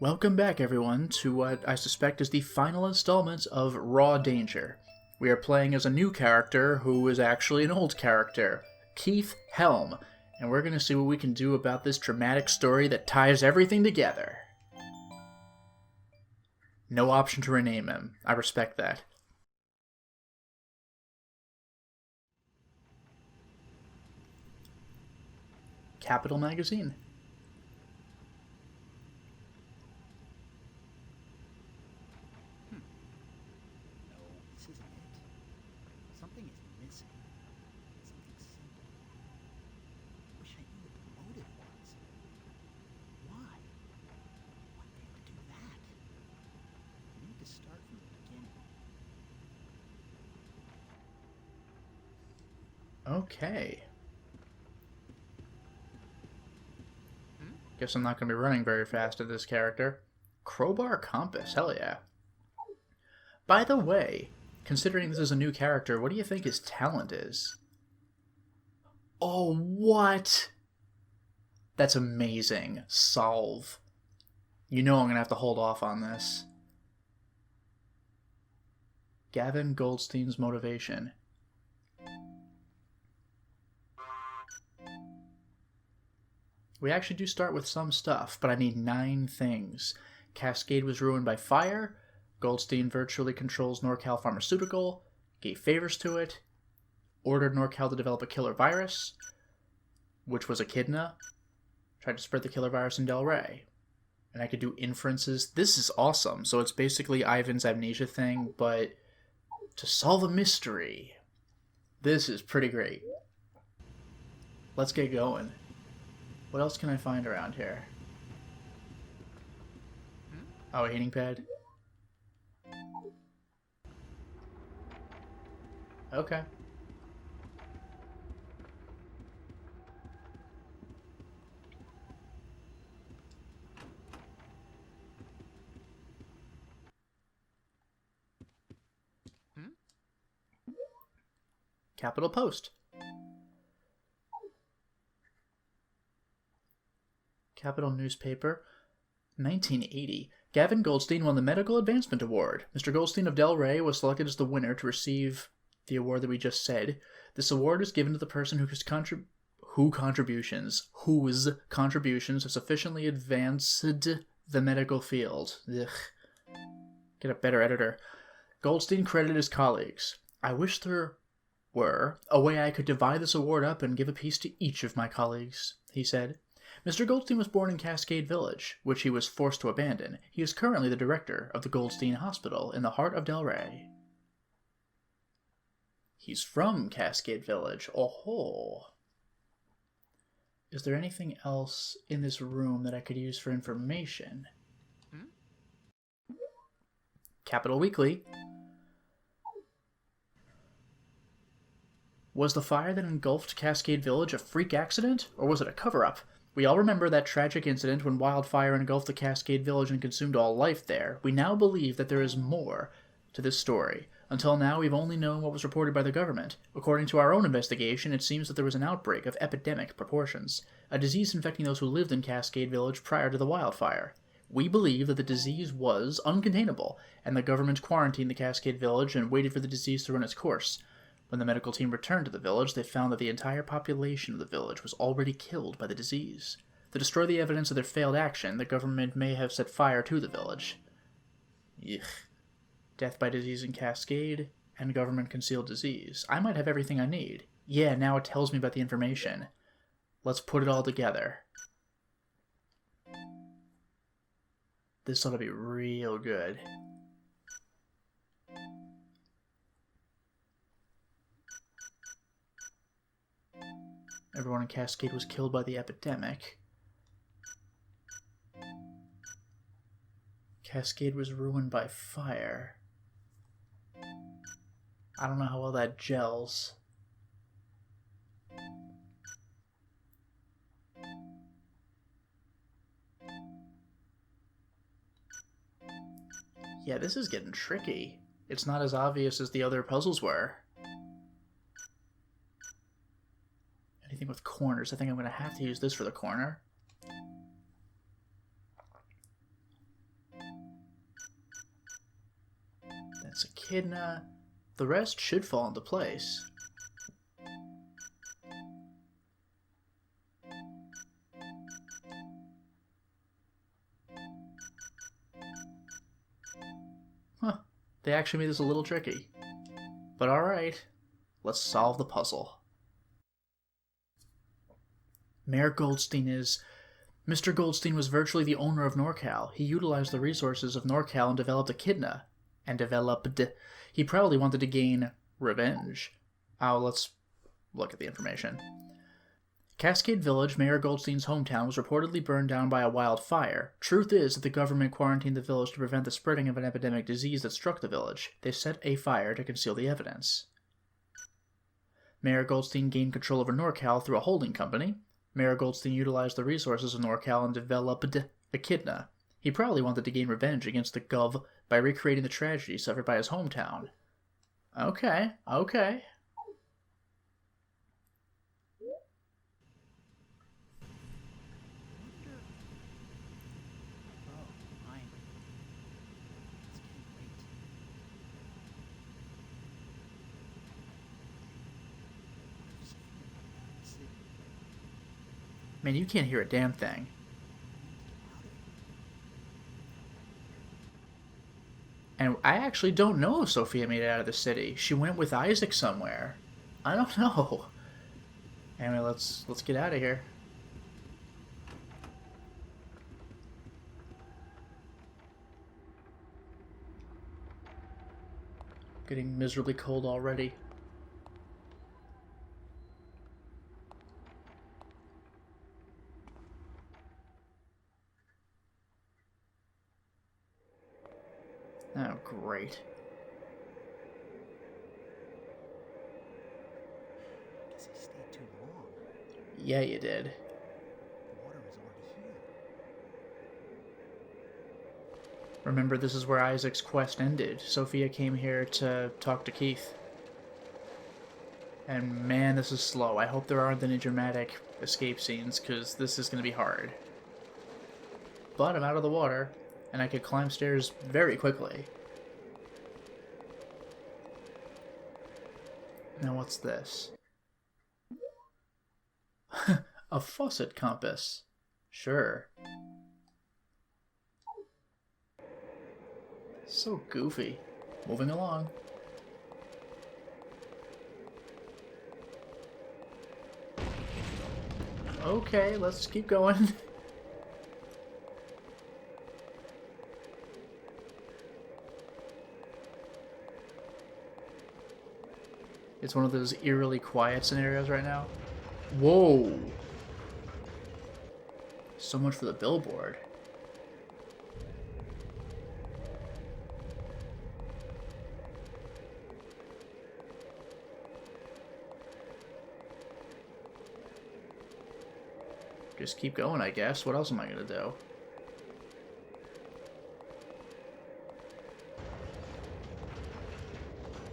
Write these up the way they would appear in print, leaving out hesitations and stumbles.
Welcome back, everyone, to what I suspect is the final installment of Raw Danger. We are playing as a new character who is actually an old character, Keith Helm, and we're going to see what we can do about this dramatic story that ties everything together. No option to rename him. I respect that. Capital Magazine. Okay. Guess I'm not going to be running very fast at this character. Crowbar Compass, hell yeah. By the way, considering this is a new character, what do you think his talent is? Oh, what? That's amazing. Solve. You know I'm going to have to hold off on this. Gavin Goldstein's motivation. We actually do start with some stuff, but I need 9 things. Cascade was ruined by fire. Goldstein virtually controls NorCal Pharmaceutical. Gave favors to it. Ordered NorCal to develop a killer virus, which was Echidna. Tried to spread the killer virus in Del Rey. And I could do inferences. This is awesome. So it's basically Ivan's amnesia thing, but to solve a mystery. This is pretty great. Let's get going. What else can I find around here? Oh, a heating pad? Okay. Capital Post. Capital Newspaper. 1980. Gavin Goldstein won the Medical Advancement Award. Mr. Goldstein of Del Rey was selected as the winner to receive the award that we just said. This award is given to the person whose contributions have sufficiently advanced the medical field. Ugh. Get a better editor. Goldstein credited his colleagues. I wish there were a way I could divide this award up and give a piece to each of my colleagues, he said. Mr. Goldstein was born in Cascade Village, which he was forced to abandon. He is currently the director of the Goldstein Hospital in the heart of Del Rey. He's from Cascade Village. Oh-ho. Is there anything else in this room that I could use for information? Capital Weekly. Was the fire that engulfed Cascade Village a freak accident, or was it a cover-up? We all remember that tragic incident when wildfire engulfed the Cascade Village and consumed all life there. We now believe that there is more to this story. Until now, we've only known what was reported by the government. According to our own investigation, it seems that there was an outbreak of epidemic proportions, a disease infecting those who lived in Cascade Village prior to the wildfire. We believe that the disease was uncontainable, and the government quarantined the Cascade Village and waited for the disease to run its course. When the medical team returned to the village, they found that the entire population of the village was already killed by the disease. To destroy the evidence of their failed action, the government may have set fire to the village. Yuck. Death by disease in Cascade, and government-concealed disease. I might have everything I need. Yeah, now it tells me about the information. Let's put it all together. This ought to be real good. Everyone in Cascade was killed by the epidemic. Cascade was ruined by fire. I don't know how well that gels. Yeah, this is getting tricky. It's not as obvious as the other puzzles were. Anything with corners. I think I'm going to have to use this for the corner. echidna. The rest should fall into place. Huh. They actually made this a little tricky. But alright. Let's solve the puzzle. Mayor Goldstein is... Mr. Goldstein was virtually the owner of NorCal. He utilized the resources of NorCal and developed Echidna. He probably wanted to gain revenge. Let's look at the information. Cascade Village, Mayor Goldstein's hometown, was reportedly burned down by a wildfire. Truth is that the government quarantined the village to prevent the spreading of an epidemic disease that struck the village. They set a fire to conceal the evidence. Mayor Goldstein gained control over NorCal through a holding company. Mayor Goldstein utilized the resources of NorCal and developed Echidna. He probably wanted to gain revenge against the Gov by recreating the tragedy suffered by his hometown. Okay. Man, you can't hear a damn thing. And I actually don't know if Sophia made it out of the city. She went with Isaac somewhere. I don't know. Anyway, let's get out of here. Getting miserably cold already. Oh, great. Guess I stayed too long. Yeah, you did. The water was already here. Remember, this is where Isaac's quest ended. Sophia came here to talk to Keith. And man, this is slow. I hope there aren't any dramatic escape scenes, because this is going to be hard. But I'm out of the water, and I could climb stairs very quickly. Now what's this? A faucet compass. Sure. So goofy. Moving along. Okay, let's keep going. It's one of those eerily quiet scenarios right now. Whoa! So much for the billboard. Just keep going, I guess. What else am I gonna do?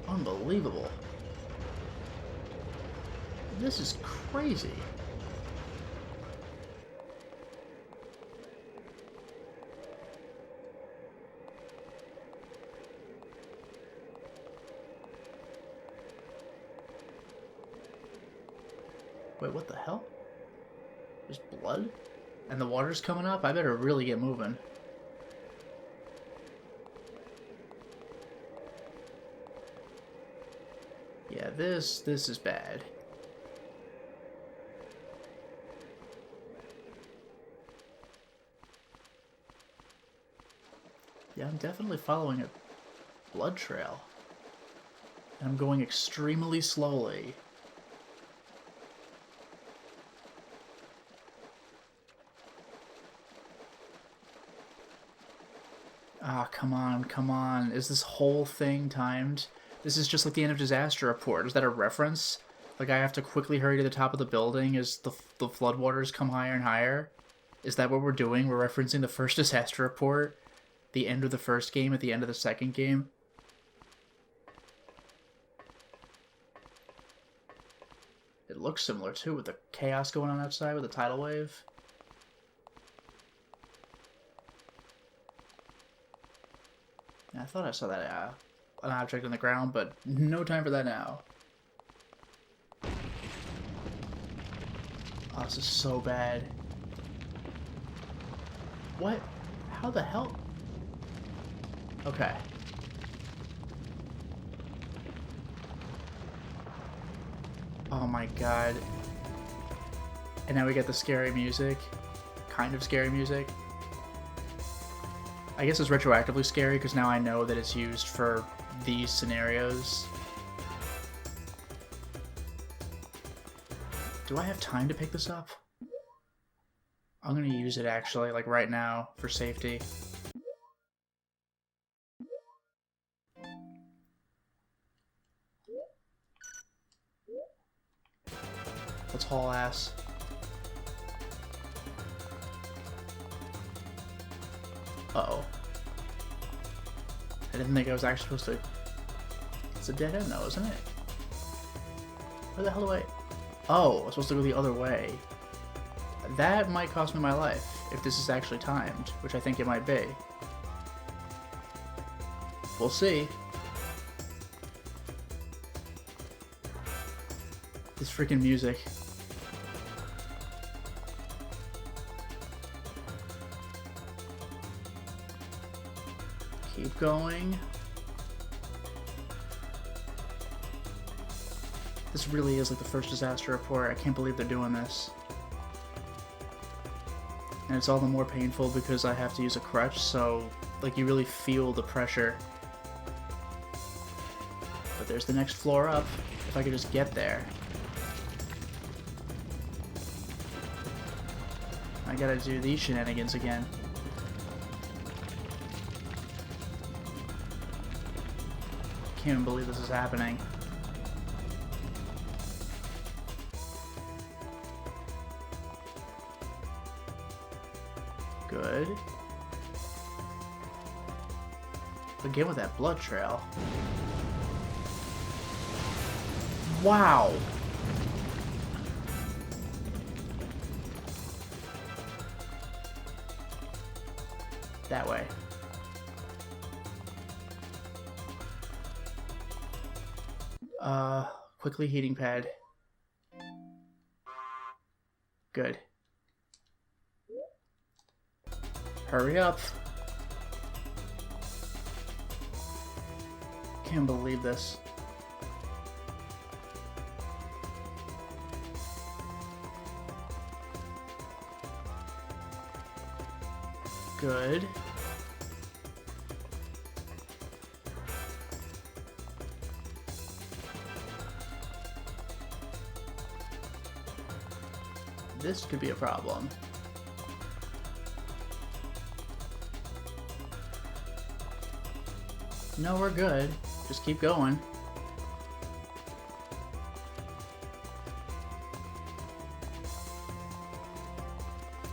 Unbelievable. This is crazy. Wait, what the hell? There's blood? And the water's coming up? I better really get moving. Yeah, this is bad. Yeah, I'm definitely following a blood trail. And I'm going extremely slowly. Ah, come on, come on. Is this whole thing timed? This is just like the end of Disaster Report. Is that a reference? Like I have to quickly hurry to the top of the building as the floodwaters come higher and higher? Is that what we're doing? We're referencing the first Disaster Report? The end of the first game at the end of the second game? It looks similar too, with the chaos going on outside with the tidal wave. I thought I saw that an object on the ground, but no time for that now. Oh, this is so bad. What? How the hell? Okay. Oh my god. And now we get the scary music. Kind of scary music. I guess it's retroactively scary because now I know that it's used for these scenarios. Do I have time to pick this up? I'm gonna use it actually, like right now, for safety. Let's haul ass. Uh-oh. I didn't think I was actually supposed to... It's a dead end though, isn't it? Where the hell do I... Oh, I'm supposed to go the other way. That might cost me my life, if this is actually timed, which I think it might be. We'll see. This freaking music. Keep going. This really is like the first disaster report. I can't believe they're doing this. And it's all the more painful because I have to use a crutch, so like you really feel the pressure. But there's the next floor up, if I could just get there. I gotta do these shenanigans again. Can't even believe this is happening. Good. Again with that blood trail. Wow! That way. Quickly heating pad. Good. Hurry up. Can't believe this. Good. This could be a problem. No, we're good. Just keep going.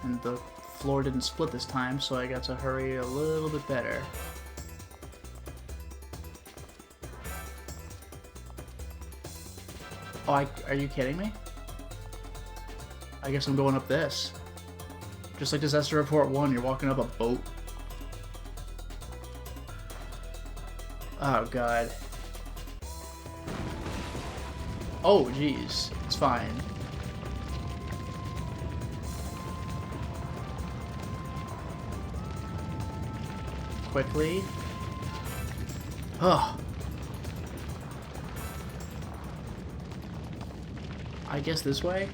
And the floor didn't split this time, so I got to hurry a little bit better. Oh, are you kidding me? I guess I'm going up this. Just like Disaster Report 1, you're walking up a boat. Oh, God. Oh, jeez. It's fine. Quickly. Ugh. I guess this way?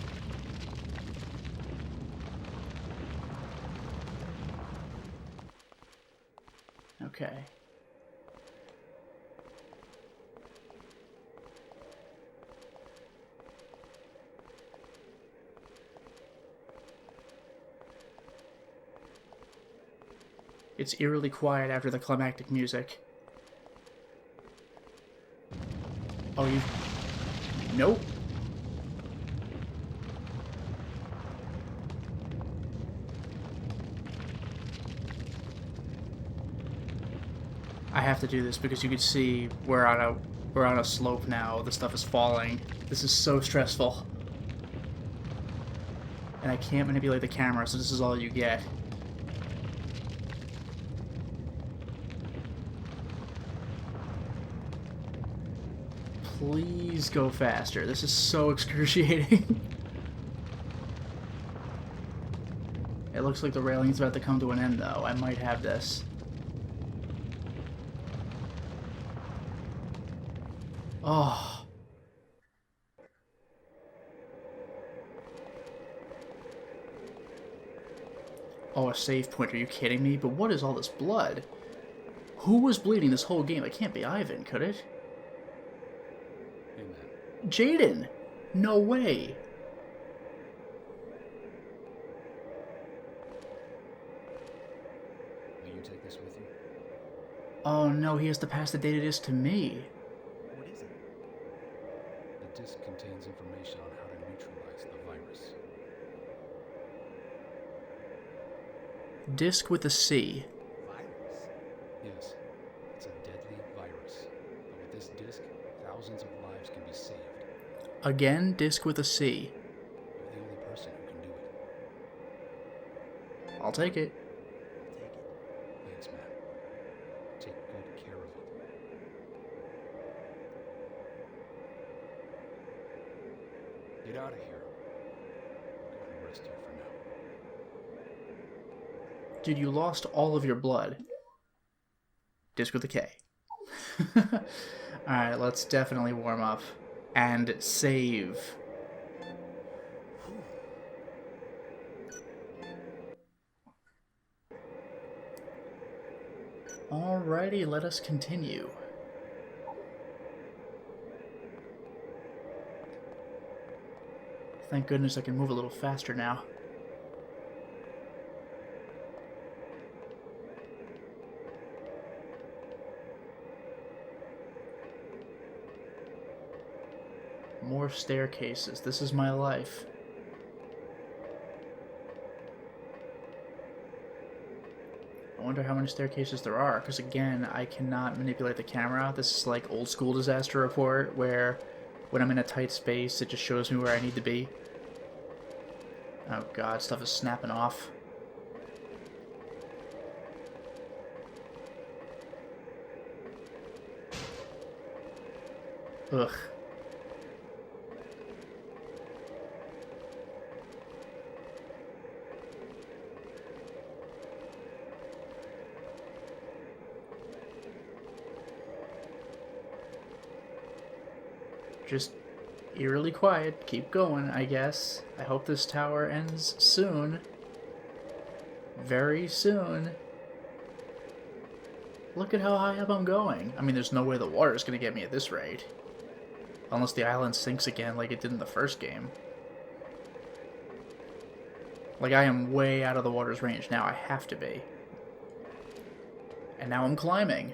Okay. It's eerily quiet after the climactic music. Oh, you... Nope. I have to do this because you can see we're on a slope now. The stuff is falling. This is so stressful. And I can't manipulate the camera, so this is all you get. Please go faster. This is so excruciating. It looks like the railing's about to come to an end, though. I might have this. Oh. Oh, a save point. Are you kidding me? But what is all this blood? Who was bleeding this whole game? It can't be Ivan, could it? Hey, man. Jaden! No way! Will you take this with you? Oh no, he has to pass the data disk to me. What is it? The disk contains information on how to neutralize the virus. Disk with a C. Virus? Yes. It's a deadly virus. But with this disk, thousands of lives can be saved. Again, disk with a C. You're the only person who can do it. I'll take it. I'll take it. Thanks, man. Take good care of it. Get out of here. Go and rest here for now. Dude, you lost all of your blood. Disk with a K. Alright, let's definitely warm up. And save. Alrighty, let us continue. Thank goodness I can move a little faster now. More staircases. This is my life. I wonder how many staircases there are, because again, I cannot manipulate the camera. This is like old school disaster report, where when I'm in a tight space, it just shows me where I need to be. Oh god, stuff is snapping off. Ugh. Just eerily quiet. Keep going, I guess. I hope this tower ends soon. Very soon. Look at how high up I'm going. I mean, there's no way the water's gonna get me at this rate. Unless the island sinks again like it did in the first game. Like, I am way out of the water's range now. I have to be. And now I'm climbing.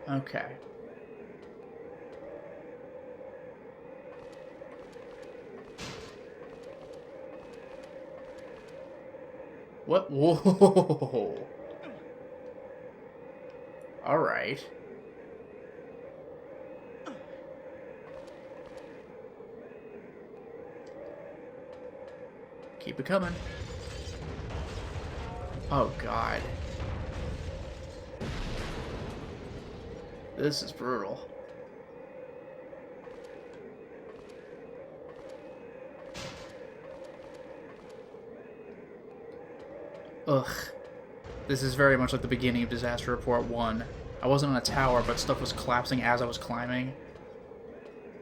Okay. What? Whoa. All right. Keep it coming. Oh, God. This is brutal. Ugh. This is very much like the beginning of Disaster Report 1. I wasn't on a tower, but stuff was collapsing as I was climbing.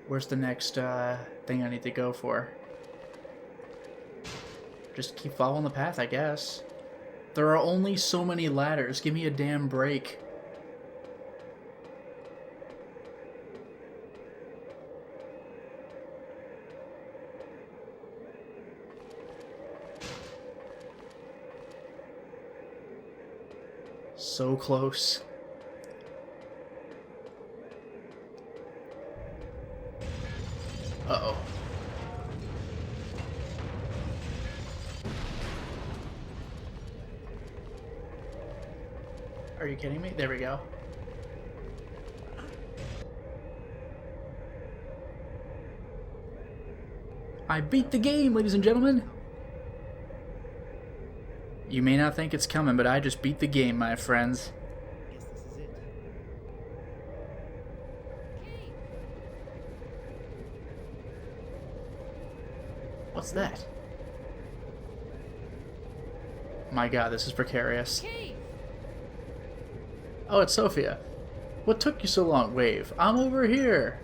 Where's the next thing I need to go for? Just keep following the path, I guess. There are only so many ladders. Give me a damn break. So close. Uh-oh. Are you kidding me? There we go. I beat the game, ladies and gentlemen! You may not think it's coming, but I just beat the game, my friends. Guess this is it. What's that? My god, this is precarious. Keith! Oh, it's Sophia. What took you so long, Wave? I'm over here.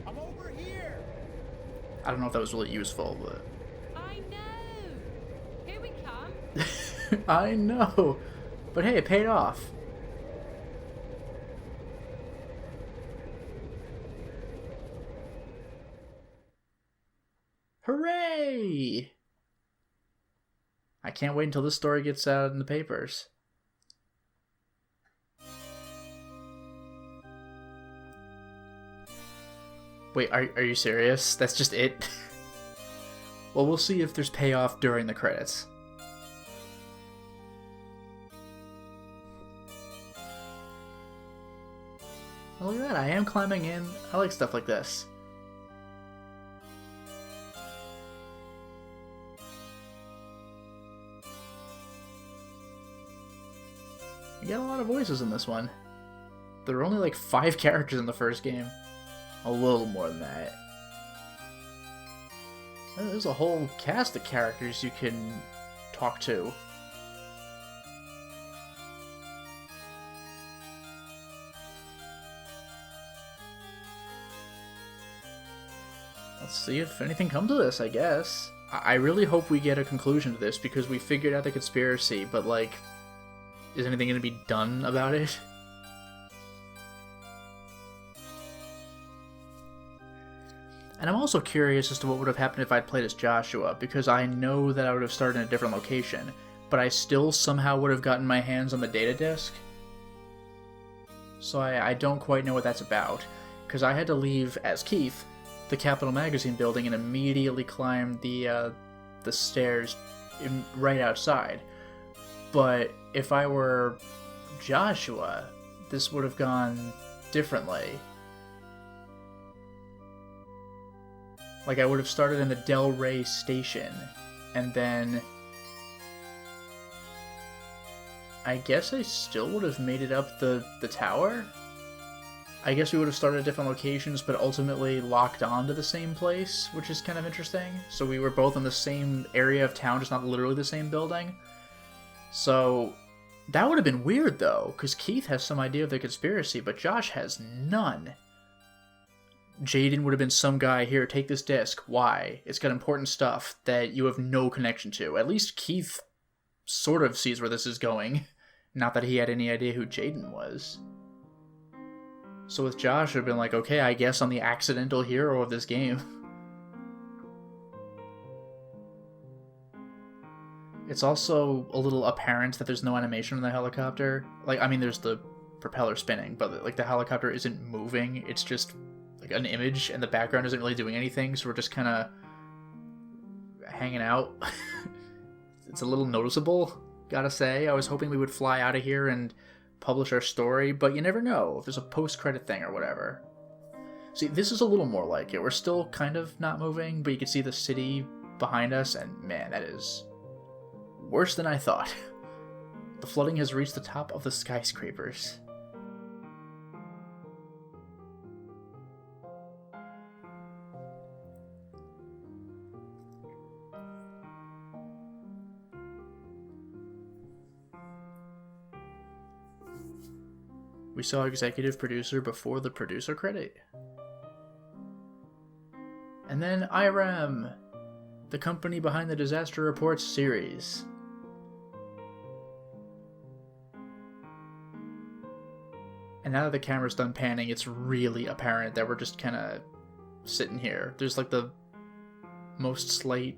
I'm over here. I don't know if that was really useful, but... I know! Here we come. I know. But hey, it paid off. Hooray! I can't wait until this story gets out in the papers. Wait, are you serious? That's just it? Well, we'll see if there's payoff during the credits. Oh, look at that, I am climbing in. I like stuff like this. You got a lot of voices in this one. There were only like 5 characters in the first game. A little more than that. There's a whole cast of characters you can talk to. Let's see if anything comes of this, I guess. I really hope we get a conclusion to this, because we figured out the conspiracy, but like, is anything going to be done about it? And I'm also curious as to what would have happened if I'd played as Joshua, because I know that I would have started in a different location, but I still somehow would have gotten my hands on the data disk. So I don't quite know what that's about, because I had to leave as Keith, the Capitol Magazine building, and immediately climb the stairs right outside. But if I were Joshua, this would have gone differently. Like, I would have started in the Del Rey station, and then I guess I still would have made it up the tower? I guess we would have started at different locations, but ultimately locked on to the same place, which is kind of interesting. So we were both in the same area of town, just not literally the same building. So that would have been weird, though, because Keith has some idea of the conspiracy, but Josh has none. Jaden would have been some guy, here, take this disc. Why? It's got important stuff that you have no connection to. At least Keith sort of sees where this is going. Not that he had any idea who Jaden was. So with Josh, it would have been like, okay, I guess I'm the accidental hero of this game. It's also a little apparent that there's no animation on the helicopter. Like, I mean, there's the propeller spinning, but like the helicopter isn't moving. It's just like an image, and the background isn't really doing anything, so we're just kind of hanging out. It's a little noticeable, gotta say. I was hoping we would fly out of here and publish our story, but you never know if there's a post-credit thing or whatever. See, this is a little more like it. We're still kind of not moving, but you can see the city behind us, and man, that is worse than I thought. The flooding has reached the top of the skyscrapers. We saw executive producer before the producer credit. And then IRAM, the company behind the Disaster Reports series. And now that the camera's done panning, it's really apparent that we're just kind of sitting here. There's like the most slight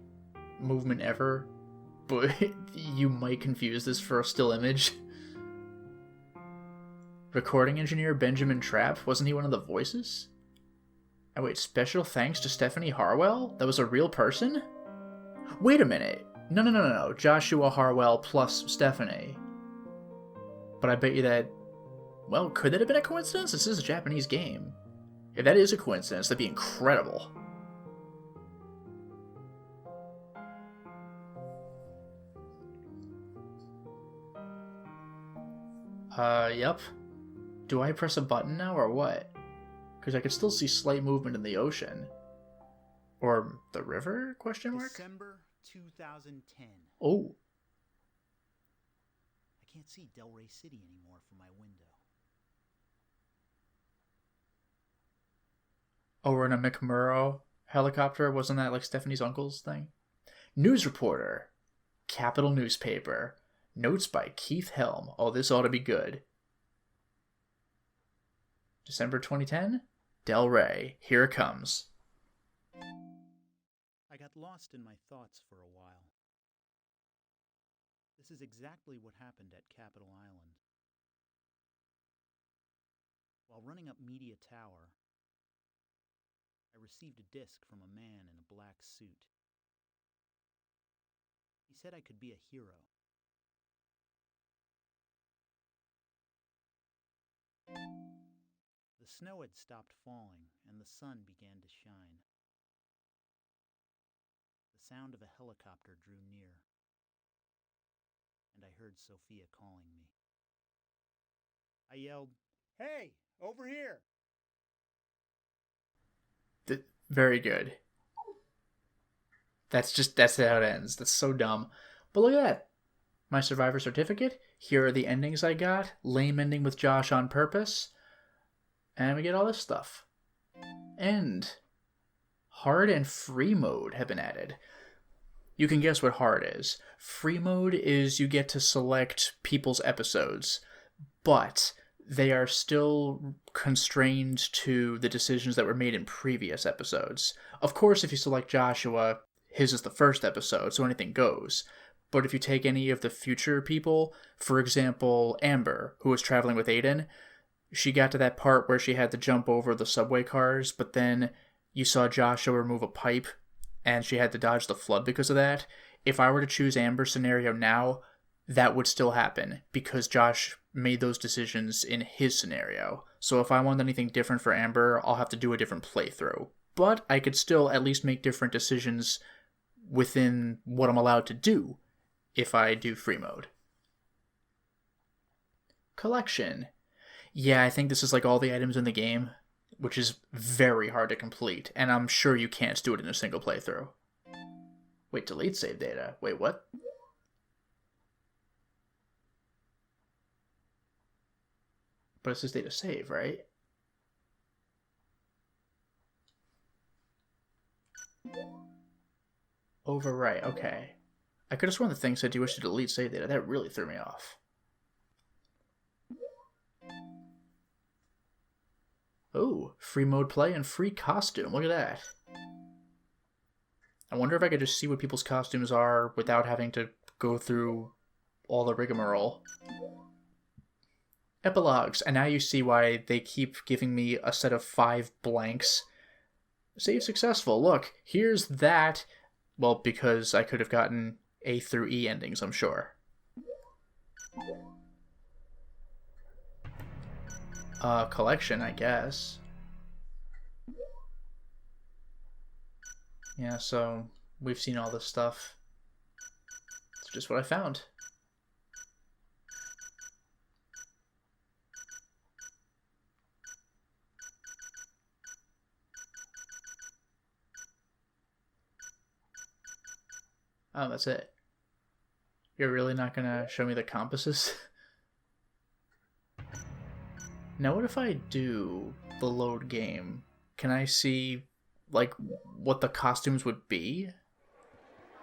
movement ever, but you might confuse this for a still image. Recording engineer Benjamin Trapp, wasn't he one of the voices? Oh wait, special thanks to Stephanie Harwell? That was a real person? Wait a minute. No. Joshua Harwell plus Stephanie. But I bet you that... Well, could that have been a coincidence? This is a Japanese game. If that is a coincidence, that'd be incredible. Yep. Do I press a button now or what? Because I could still see slight movement in the ocean. Or the river, question mark? December 2010. Oh. I can't see Delray City anymore from my window. Oh, we're in a McMurrow helicopter? Wasn't that like Stephanie's uncle's thing? News reporter. Capital newspaper. Notes by Keith Helm. Oh, this ought to be good. December 2010? Delray. Here it comes. I got lost in my thoughts for a while. This is exactly what happened at Capitol Island. While running up Media Tower, I received a disc from a man in a black suit. He said I could be a hero. The snow had stopped falling, and the sun began to shine. The sound of a helicopter drew near, and I heard Sophia calling me. I yelled, "Hey, over here!" Very good. That's how it ends. That's so dumb. But look at that. My survivor certificate. Here are the endings I got. Lame ending with Josh on purpose. And we get all this stuff. And hard and free mode have been added. You can guess what hard is. Free mode is you get to select people's episodes, but they are still constrained to the decisions that were made in previous episodes. Of course, if you select Joshua, his is the first episode, so anything goes. But if you take any of the future people, for example, Amber, who was traveling with Aiden, she got to that part where she had to jump over the subway cars, but then you saw Joshua remove a pipe, and she had to dodge the flood because of that. If I were to choose Amber's scenario now, that would still happen, because Josh made those decisions in his scenario. So if I want anything different for Amber, I'll have to do a different playthrough. But I could still at least make different decisions within what I'm allowed to do if I do free mode. Collection. Yeah, I think this is like all the items in the game, which is very hard to complete, and I'm sure you can't do it in a single playthrough. Wait, delete save data. Wait, what? But it says data save, right? Overwrite, okay. I could have sworn the thing said you wish to delete save data. That really threw me off. Oh, free mode play and free costume. Look at that. I wonder if I could just see what people's costumes are without having to go through all the rigmarole. Epilogues, and now you see why they keep giving me a set of 5 blanks. Save successful. Look, here's that. Well, because I could have gotten A through E endings, I'm sure. Collection, I guess. Yeah, so we've seen all this stuff. It's just what I found. Oh, that's it. You're really not gonna show me the compasses? Now what if I do the load game? Can I see, like, what the costumes would be?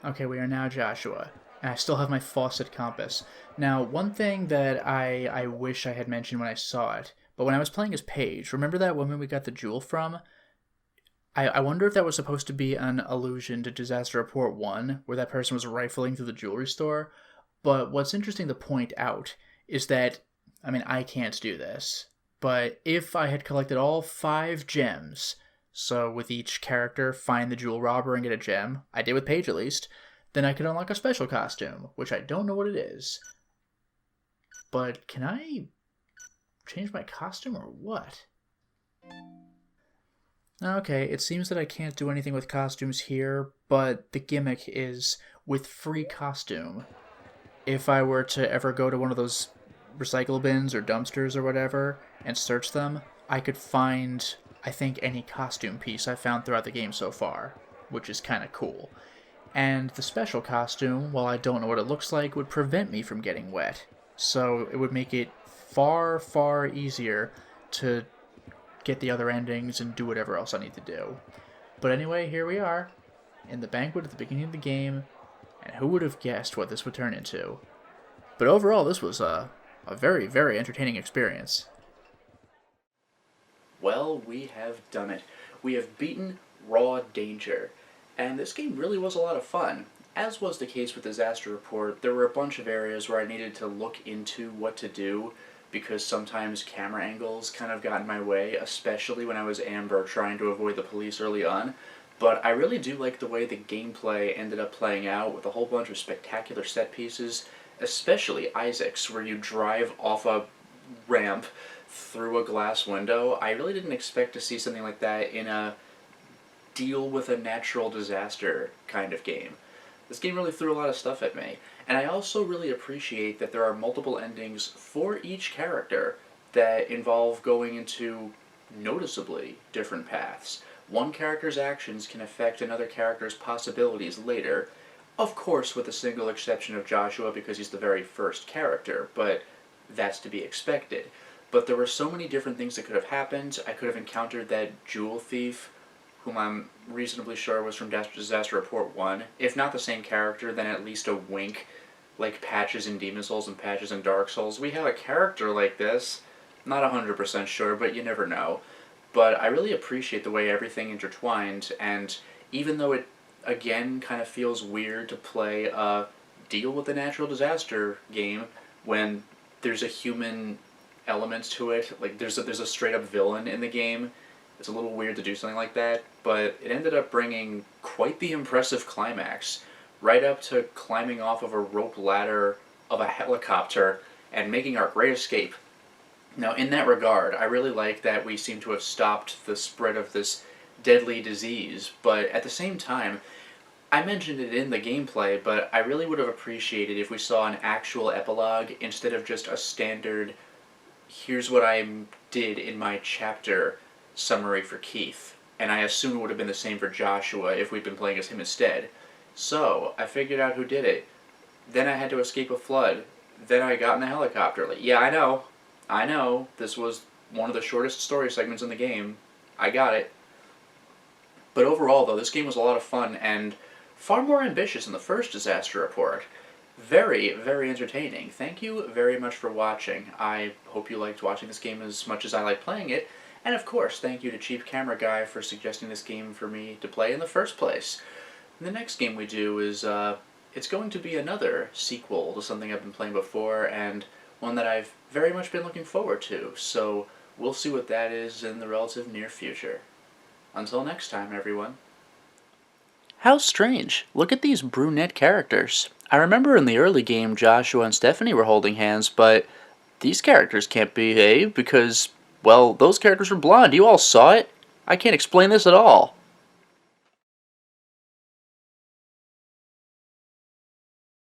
Okay, we are now Joshua. And I still have my faucet compass. Now, one thing that I wish I had mentioned when I saw it, but when I was playing as Paige, remember that woman we got the jewel from? I wonder if that was supposed to be an allusion to Disaster Report 1, where that person was rifling through the jewelry store. But what's interesting to point out is that, I mean, I can't do this, but if I had collected all 5 gems, so with each character, find the jewel robber and get a gem, I did with Paige at least, then I could unlock a special costume, which I don't know what it is. But can I change my costume or what? Okay, it seems that I can't do anything with costumes here, but the gimmick is with free costume. If I were to ever go to one of those recycle bins or dumpsters or whatever and search them, I could find, I think, any costume piece I've found throughout the game so far, which is kind of cool. And the special costume, while I don't know what it looks like, would prevent me from getting wet. So it would make it far, far easier to get the other endings and do whatever else I need to do. But anyway, here we are, in the banquet at the beginning of the game, and who would have guessed what this would turn into? But overall, this was a very, very entertaining experience. Well, we have done it. We have beaten Raw Danger. And this game really was a lot of fun. As was the case with Disaster Report, there were a bunch of areas where I needed to look into what to do, because sometimes camera angles kind of got in my way, especially when I was Amber trying to avoid the police early on. But I really do like the way the gameplay ended up playing out, with a whole bunch of spectacular set pieces, especially Isaac's, where you drive off a ramp through a glass window. I really didn't expect to see something like that in a deal with a natural disaster kind of game. This game really threw a lot of stuff at me. And I also really appreciate that there are multiple endings for each character that involve going into noticeably different paths. One character's actions can affect another character's possibilities later, of course with the single exception of Joshua because he's the very first character, but that's to be expected. But there were so many different things that could have happened. I could have encountered that jewel thief, whom I'm reasonably sure was from Disaster Report 1. If not the same character, then at least a wink, like Patches in Demon Souls and Patches in Dark Souls. We have a character like this. Not 100% sure, but you never know. But I really appreciate the way everything intertwined, and even though it, again, kind of feels weird to play a deal with a natural disaster game when there's a human element to it, like there's a straight up villain in the game. It's a little weird to do something like that, but it ended up bringing quite the impressive climax, right up to climbing off of a rope ladder of a helicopter and making our great escape. Now, in that regard, I really like that we seem to have stopped the spread of this deadly disease, but at the same time, I mentioned it in the gameplay, but I really would have appreciated if we saw an actual epilogue instead of just a standard, here's what I did in my chapter summary for Keith. And I assume it would have been the same for Joshua if we'd been playing as him instead. So, I figured out who did it. Then I had to escape a flood. Then I got in the helicopter. Like, yeah, I know, this was one of the shortest story segments in the game. I got it. But overall, though, this game was a lot of fun and far more ambitious than the first Disaster Report. Very, very entertaining. Thank you very much for watching. I hope you liked watching this game as much as I like playing it. And of course, thank you to Cheap Camera Guy for suggesting this game for me to play in the first place. The next game we do is, it's going to be another sequel to something I've been playing before, and one that I've very much been looking forward to, so we'll see what that is in the relative near future. Until next time, everyone. How strange. Look at these brunette characters. I remember in the early game Joshua and Stephanie were holding hands, but these characters can't behave because, well, those characters are blonde. You all saw it. I can't explain this at all.